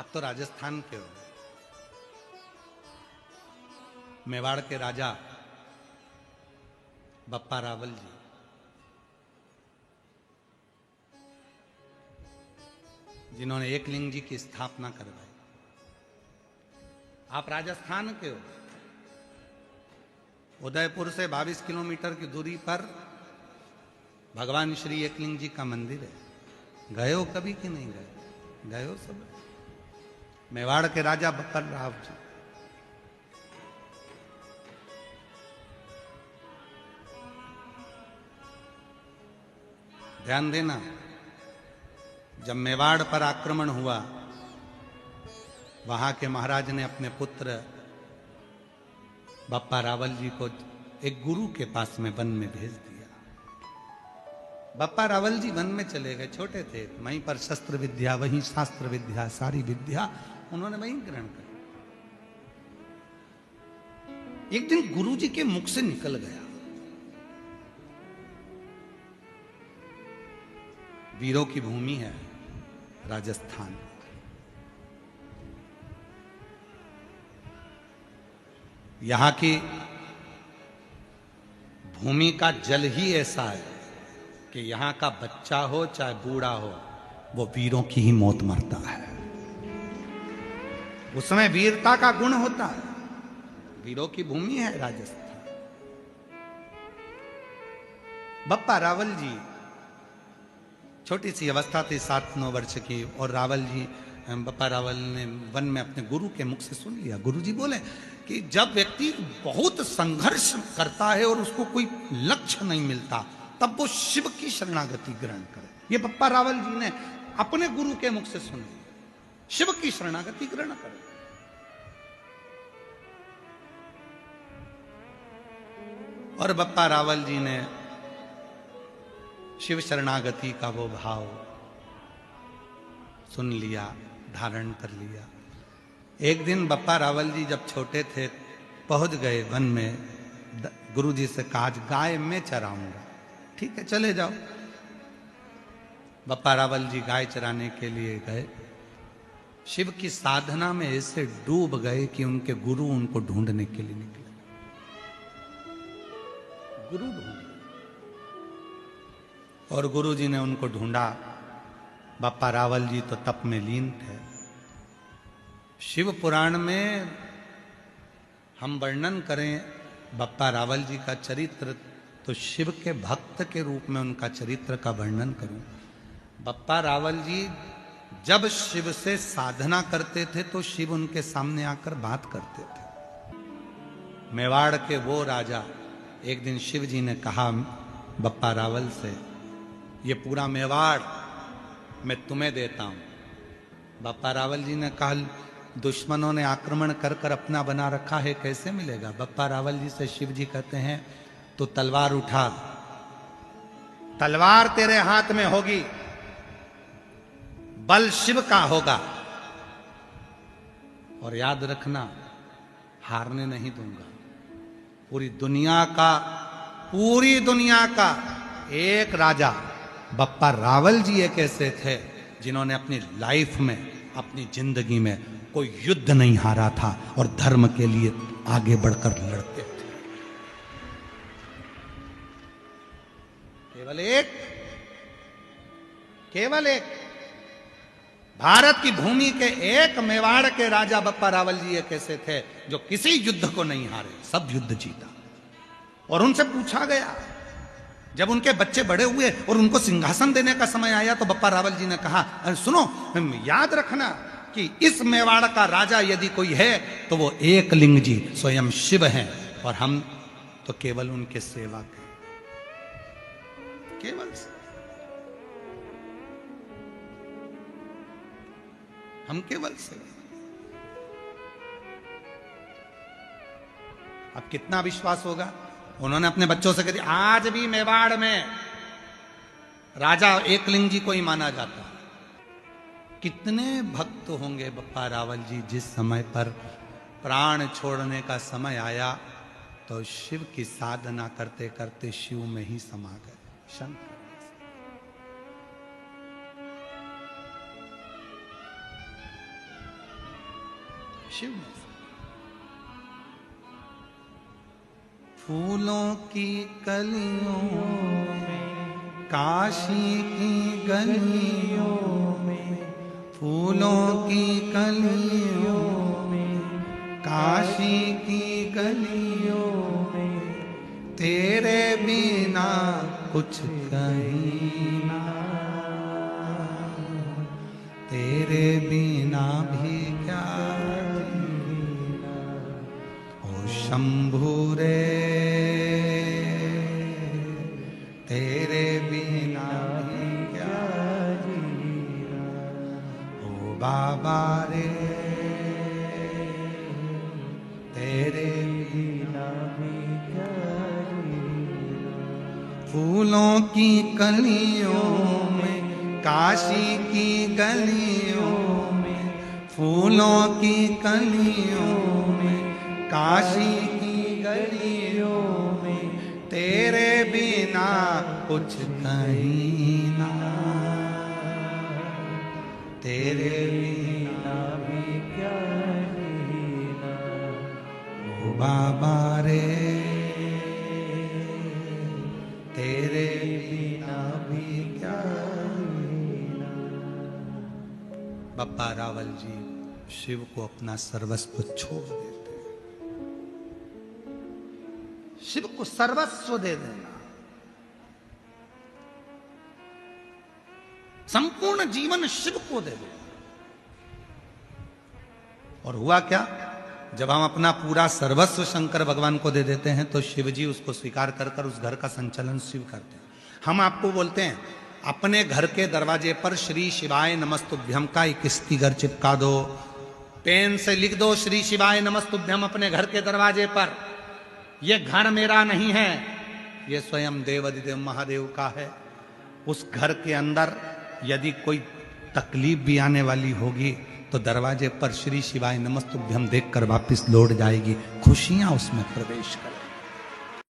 आप तो राजस्थान के हो, मेवाड़ के राजा बप्पा रावल जी, जिन्होंने एकलिंग जी की स्थापना करवाई। आप राजस्थान के हो, उदयपुर से 22 किलोमीटर की दूरी पर भगवान श्री एकलिंग जी का मंदिर है। गए हो कभी कि नहीं गए? गए हो सब? मेवाड़ के राजा बप्पा राव जी। ध्यान देना, जब मेवाड़ पर आक्रमण हुआ, वहां के महाराज ने अपने पुत्र बप्पा रावल जी को एक गुरु के पास में वन में भेज दिया। बप्पा रावल जी वन में चले गए, छोटे थे, वहीं पर शस्त्र विद्या, वहीं शास्त्र विद्या, सारी विद्या उन्होंने वहीं ग्रहण कर। एक दिन गुरु जी के मुख से निकल गया, वीरों की भूमि है राजस्थान, यहां की भूमि का जल ही ऐसा है कि यहां का बच्चा हो चाहे बूढ़ा हो, वो वीरों की ही मौत मरता है। उसमें वीरता का गुण होता है। वीरों की भूमि है राजस्थान। बप्पा रावल जी छोटी सी अवस्था थी, 7-9 वर्ष की, और रावल जी, बप्पा रावल ने वन में अपने गुरु के मुख से सुन लिया। गुरु जी बोले कि जब व्यक्ति बहुत संघर्ष करता है और उसको कोई लक्ष्य नहीं मिलता, तब वो शिव की शरणागति ग्रहण करे। ये बप्पा रावल जी ने अपने गुरु के मुख से सुन लिया, शिव की शरणागति ग्रहण करे। और बप्पा रावल जी ने शिव शरणागति का वो भाव सुन लिया, धारण कर लिया। एक दिन बप्पा रावल जी जब छोटे थे, पहुंच गए वन में, गुरु जी से कहा गाय मैं चराऊंगा। ठीक है, चले जाओ। बप्पा रावल जी गाय चराने के लिए गए। शिव की साधना में ऐसे डूब गए कि उनके गुरु उनको ढूंढने के लिए निकले। गुरु ढूंढे और गुरु जी ने उनको ढूंढा। बप्पा रावल जी तो तप में लीन थे। शिव पुराण में हम वर्णन करें बप्पा रावल जी का चरित्र, तो शिव के भक्त के रूप में उनका चरित्र का वर्णन करूं। बप्पा रावल जी जब शिव से साधना करते थे तो शिव उनके सामने आकर बात करते थे। मेवाड़ के वो राजा, एक दिन शिव जी ने कहा बप्पा रावल से, ये पूरा मेवाड़ मैं तुम्हें देता हूं। बप्पा रावल जी ने कहा दुश्मनों ने आक्रमण कर कर अपना बना रखा है, कैसे मिलेगा? बप्पा रावल जी से शिव जी कहते हैं तो तलवार उठा, तलवार तेरे हाथ में होगी, बल शिव का होगा, और याद रखना हारने नहीं दूंगा। पूरी दुनिया का एक राजा बप्पा रावल जी एक ऐसे थे जिन्होंने अपनी लाइफ में, अपनी जिंदगी में कोई युद्ध नहीं हारा था और धर्म के लिए आगे बढ़कर लड़ते थे। केवल एक भारत की भूमि के एक मेवाड़ के राजा बप्पा रावल जी एक ऐसे थे जो किसी युद्ध को नहीं हारे, सब युद्ध जीता। और उनसे पूछा गया, जब उनके बच्चे बड़े हुए और उनको सिंहासन देने का समय आया, तो बप्पा रावल जी ने कहा सुनो, याद रखना कि इस मेवाड़ का राजा यदि कोई है तो वो एकलिंग जी स्वयं शिव हैं, और हम तो केवल उनके सेवक हैं। केवल हम केवल सेवक। अब कितना विश्वास होगा? उन्होंने अपने बच्चों से कह दिया, आज भी मेवाड़ में राजा एकलिंग जी को ही माना जाता है। कितने भक्त होंगे बप्पा रावल जी, जिस समय पर प्राण छोड़ने का समय आया तो शिव की साधना करते करते शिव में ही समा गए। शंकर शिव में। फूलों की कलियों में, काशी की गलियों में, फूलों की कलियों में, काशी की गलियों में, तेरे बिना कुछ कहीं ना, तेरे बिना भी क्या जीना। ओ शंभू रे तेरे बिना भी क्या जीना। ओ बाबा रे तेरे बिना भी क्या जीना। फूलों की कलियों में, काशी की गलियों में, फूलों की कलियों में, काशी की गलियों में, तेरे बिना कुछ कहीं ना, तेरे बिना भी क्या जीना। ओ बाबा रे तेरे बिना भी क्या जीना। बप्पा रावल जी शिव को अपना सर्वस्व छोड़ देते हैं। शिव को सर्वस्व दे देना, संपूर्ण जीवन शिव को दे देना। और हुआ क्या, जब हम अपना पूरा सर्वस्व शंकर भगवान को दे देते हैं तो शिव जी उसको स्वीकार कर कर उस घर का संचालन शिव करते हैं। हम आपको बोलते हैं अपने घर के दरवाजे पर श्री शिवाय नमस्तुभ्यम का एक स्टिकर चिपका दो, पेन से लिख दो श्री शिवाय नमस्तुभ्यम अपने घर के दरवाजे पर। यह घर मेरा नहीं है, यह स्वयं देवाधिदेव महादेव का है। उस घर के अंदर यदि कोई तकलीफ भी आने वाली होगी तो दरवाजे पर श्री शिवाय नमस्तुभ्यम देखकर वापस लौट जाएगी, खुशियां उसमें प्रवेश करें।